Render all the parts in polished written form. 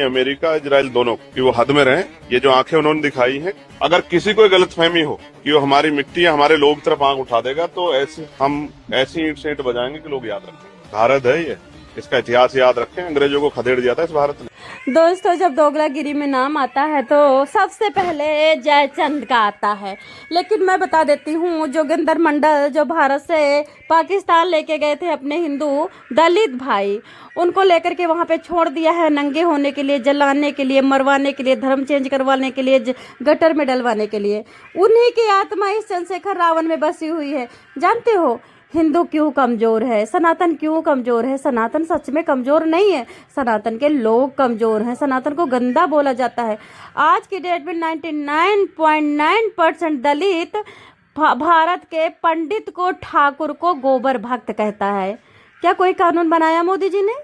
America Israel दोनों कि वो हद में रहें। ये जो आंखें उन्होंने दिखाई हैं, अगर किसी को गलतफहमी हो कि वो हमारी मिट्टी या हमारे लोग तरफ आंख उठा देगा तो हम ऐसी ईंट से ईंट बजाएंगे कि लोग याद रखें। भारत है ये, इसका इतिहास याद रखें। अंग्रेजों को खदेड़ दिया था इस भारत ने। दोस्तों, जब दोगलागिरी में नाम आता है तो सबसे पहले जयचंद का आता है। लेकिन मैं बता देती हूँ, जोगिंदर मंडल जो भारत से पाकिस्तान लेके गए थे अपने हिंदू दलित भाई, उनको लेकर के वहाँ पे छोड़ दिया है नंगे होने के लिए, जलाने के लिए, मरवाने के लिए, धर्म चेंज करवाने के लिए, गटर में डलवाने के लिए। उन्हीं की आत्मा इस चंद्रशेखर रावण में बसी हुई है। जानते हो हिंदू क्यों कमज़ोर है, सनातन क्यों कमज़ोर है? सनातन सच में कमज़ोर नहीं है, सनातन के लोग कमज़ोर हैं। सनातन को गंदा बोला जाता है। आज की डेट में 99.9% दलित भारत के पंडित को, ठाकुर को गोबर भक्त कहता है। क्या कोई कानून बनाया मोदी जी ने?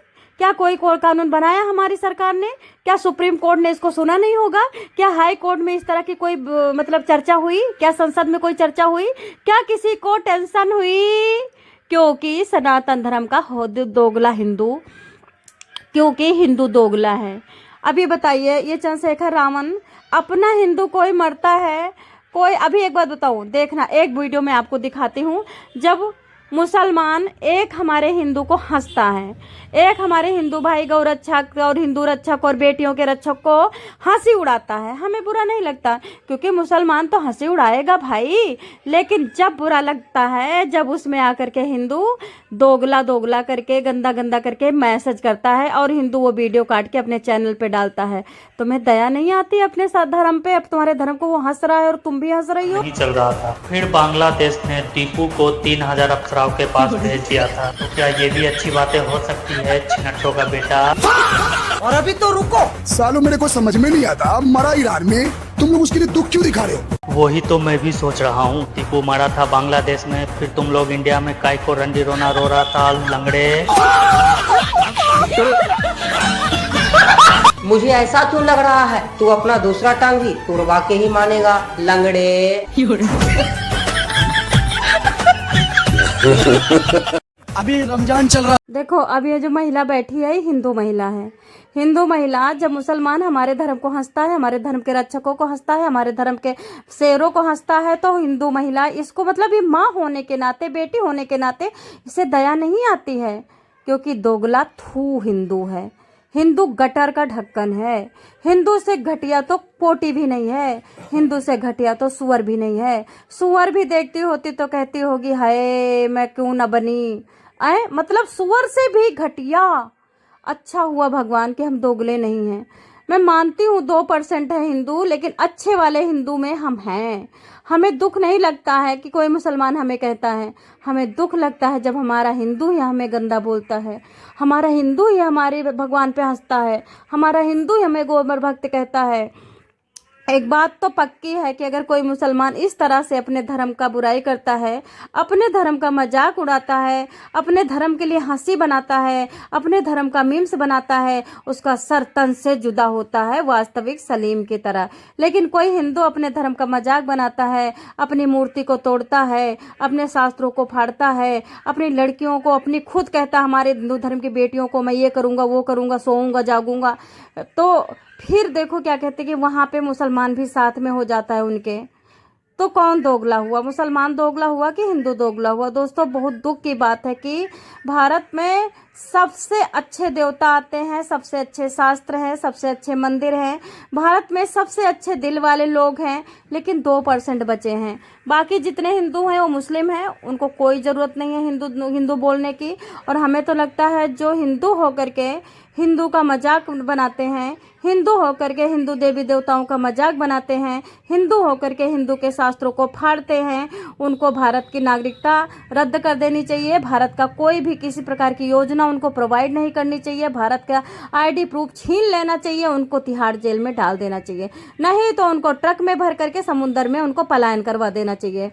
क्या कोई कानून बनाया हमारी सरकार ने? क्या सुप्रीम कोर्ट ने इसको सुना नहीं होगा? क्या हाई कोर्ट में इस तरह की कोई मतलब चर्चा हुई? क्या संसद में कोई चर्चा हुई? क्या किसी को टेंशन हुई? क्योंकि सनातन धर्म का दोगला हिंदू, क्योंकि हिंदू दोगला है। अभी बताइए, ये चंद्रशेखर रावण अपना हिंदू कोई मरता है कोई? अभी एक बात बताऊं, देखना, एक वीडियो में आपको दिखाती हूँ। जब मुसलमान एक हमारे हिंदू को हंसता है, एक हमारे हिंदू भाई गौ रक्षक और हिंदू रक्षक और बेटियों के रक्षक को हंसी उड़ाता है, हमें बुरा नहीं लगता, क्योंकि मुसलमान तो हंसी उड़ाएगा भाई। लेकिन जब बुरा लगता है जब उसमें आकर के हिंदू दोगला दोगला करके, गंदा गंदा करके मैसेज करता है और हिंदू वो वीडियो काट के अपने चैनल पे डालता है। तुम्हें दया नहीं आती अपने साथ धर्म पे? अब तुम्हारे धर्म को वो हंस रहा है और तुम भी हंस रही हो। नहीं चल रहा था, फिर बांग्लादेश ने टीपू को 3000 अफसराओं के पास भेज दिया था। तो क्या ये भी अच्छी बातें हो सकती है, छिनट्टों का बेटा? और अभी तो रुको सालों, मेरे को समझ में नहीं आता, मरा ईरान में, तुम लोग उसके लिए दुख क्यों दिखा रहे हो? वही तो मैं भी सोच रहा हूँ। टीपू मरा था बांग्लादेश में, फिर तुम लोग इंडिया में काय को रंडी रोना रो रहा था, लंगड़े। मुझे ऐसा क्यों लग रहा है तू अपना दूसरा टांग भी तुड़वा के ही मानेगा, लंगड़े। अभी रमजान चल रहा। देखो, अब ये जो महिला बैठी है हिंदू महिला है। हिंदू महिला, जब मुसलमान हमारे धर्म को हंसता है, हमारे धर्म के रक्षकों को हंसता है, हमारे धर्म के शेरों को हंसता है, तो हिंदू महिला इसको, मतलब ये माँ होने के नाते, बेटी होने के नाते इसे दया नहीं आती है, क्योंकि दोगला थू हिंदू है। हिंदू गटर का ढक्कन है। हिंदू से घटिया तो पोटी भी नहीं है, हिंदू से घटिया तो सुअर भी नहीं है। सुअर भी देखती होती तो कहती होगी हाय मैं क्यों न बनी। मतलब सुअर से भी घटिया। अच्छा हुआ भगवान कि हम दोगले नहीं हैं। मैं मानती हूँ 2% है हिंदू, लेकिन अच्छे वाले हिंदू में हम हैं। हमें दुख नहीं लगता है कि कोई मुसलमान हमें कहता है, हमें दुख लगता है जब हमारा हिंदू ही हमें गंदा बोलता है, हमारा हिंदू ही हमारे भगवान पे हंसता है, हमारा हिंदू ही हमें गोबर भक्त कहता है। एक बात तो पक्की है कि अगर कोई मुसलमान इस तरह से अपने धर्म का बुराई करता है, अपने धर्म का मजाक उड़ाता है, अपने धर्म के लिए हंसी बनाता है, अपने धर्म का मीम्स बनाता है, उसका सर तन से जुदा होता है, वास्तविक सलीम की तरह। लेकिन कोई हिंदू अपने धर्म का मजाक बनाता है, अपनी मूर्ति को तोड़ता है, अपने शास्त्रों को फाड़ता है, अपनी लड़कियों को, अपनी खुद कहता हमारे हिंदू धर्म की बेटियों को मैं ये करूँगा वो करूँगा, सोऊंगा जागूंगा, तो फिर देखो क्या कहते हैं कि वहाँ पे मुसलमान भी साथ में हो जाता है उनके। तो कौन दोगला हुआ? मुसलमान दोगला हुआ कि हिंदू दोगला हुआ? दोस्तों, बहुत दुख की बात है कि भारत में सबसे अच्छे देवता आते हैं, सबसे अच्छे शास्त्र हैं, सबसे अच्छे मंदिर हैं, भारत में सबसे अच्छे दिल वाले लोग हैं, लेकिन 2% बचे हैं। बाकी जितने हिंदू हैं वो मुस्लिम हैं, उनको कोई ज़रूरत नहीं है हिंदू बोलने की। और हमें तो लगता है जो हिंदू होकर के हिंदू का मजाक बनाते हैं, हिंदू होकर के हिंदू देवी देवताओं का मजाक बनाते हैं, हिंदू होकर के हिंदू के शास्त्रों को फाड़ते हैं, उनको भारत की नागरिकता रद्द कर देनी चाहिए। भारत का कोई भी किसी प्रकार की योजना उनको प्रोवाइड नहीं करनी चाहिए। भारत का आईडी प्रूफ छीन लेना चाहिए, उनको तिहाड़ जेल में डाल देना चाहिए, नहीं तो उनको ट्रक में भर करके समुद्र में उनको पलायन करवा देना चाहिए।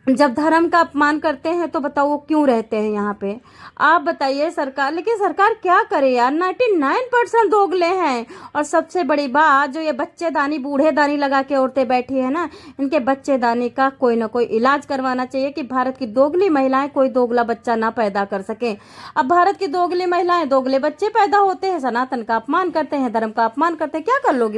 जब धर्म का अपमान करते हैं तो बताओ वो क्यों रहते हैं यहाँ पे? आप बताइए सरकार, लेकिन सरकार क्या करे यार, 99% दोगले हैं। और सबसे बड़ी बात, जो ये बच्चेदानी बूढ़ेदानी लगा के औरतें बैठी है ना, इनके बच्चेदानी का कोई ना कोई इलाज करवाना चाहिए कि भारत की दोगली महिलाएं कोई दोगला बच्चा ना पैदा कर सके। अब भारत की दोगली महिलाएं दोगले बच्चे पैदा होते हैं, सनातन का अपमान करते हैं, धर्म का अपमान करते हैं, क्या कर लोगी?